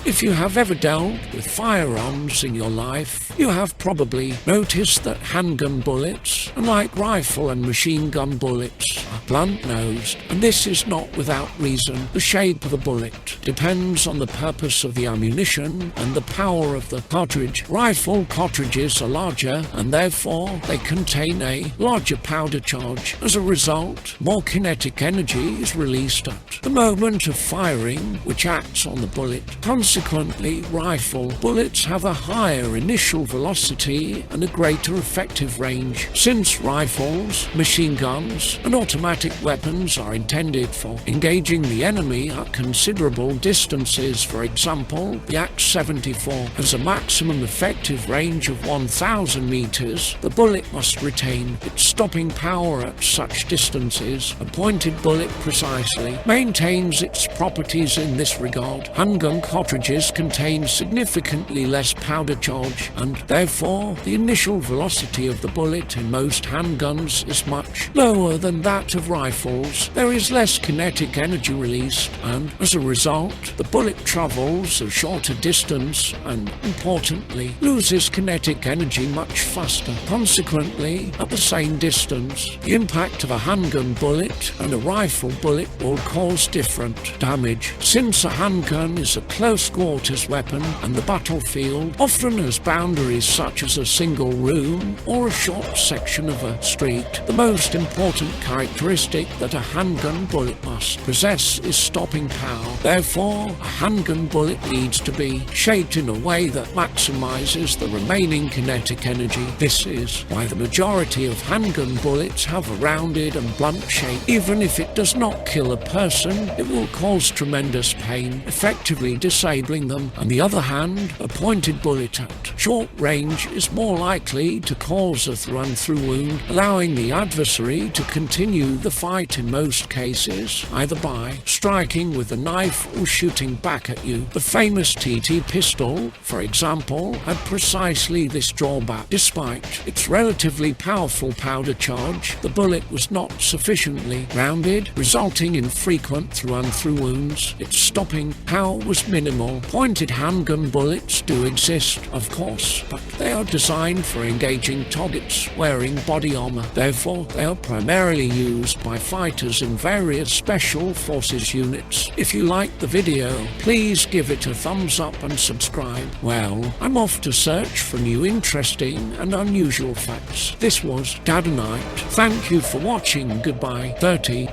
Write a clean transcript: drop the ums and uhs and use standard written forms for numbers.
If you have ever dealt with firearms in your life, you have probably noticed that handgun bullets, unlike rifle and machine gun bullets, are blunt-nosed, and this is not without reason. The shape of a bullet depends on the purpose of the ammunition and the power of the cartridge. Rifle cartridges are larger, and therefore they contain a larger powder charge. As a result, more kinetic energy is released at the moment of firing, which acts on the bullet. Consequently, rifle bullets have a higher initial velocity and a greater effective range. Since rifles, machine guns, and automatic weapons are intended for engaging the enemy at considerable distances, for example, the AX-74 has a maximum effective range of 1,000 meters, the bullet must retain its stopping power at such distances. A pointed bullet precisely maintains its properties in this regard. Handgun cartridges contain significantly less powder charge, and therefore the initial velocity of the bullet in most handguns is much lower than that of rifles. There is less kinetic energy released, and as a result, the bullet travels a shorter distance and, importantly, loses kinetic energy much faster. Consequently, at the same distance, the impact of a handgun bullet and a rifle bullet will cause different damage. Since a handgun is a close quarters weapon and the battlefield often has boundaries such as a single room or a short section of a street, the most important characteristic that a handgun bullet must possess is stopping power. Therefore, a handgun bullet needs to be shaped in a way that maximizes the remaining kinetic energy. This is why the majority of handgun bullets have a rounded and blunt shape. Even if it does not kill a person, it will cause tremendous pain, effectively disabling them. On the other hand, a pointed bullet at short range is more likely to cause a run-through wound, allowing the adversary to continue the fight in most cases, either by striking with a knife or shooting back at you. The famous TT pistol, for example, had precisely this drawback. Despite its relatively powerful powder charge, the bullet was not sufficiently rounded, resulting in frequent run-through wounds. Its stopping power was minimal. Pointed handgun bullets do exist, of course, but they are designed for engaging targets wearing body armor. Therefore, they are primarily used by fighters in various special forces units. If you liked the video, please give it a thumbs up and subscribe. Well, I'm off to search for new interesting and unusual facts. This was Dad and Night. Thank you for watching. Goodbye. 30.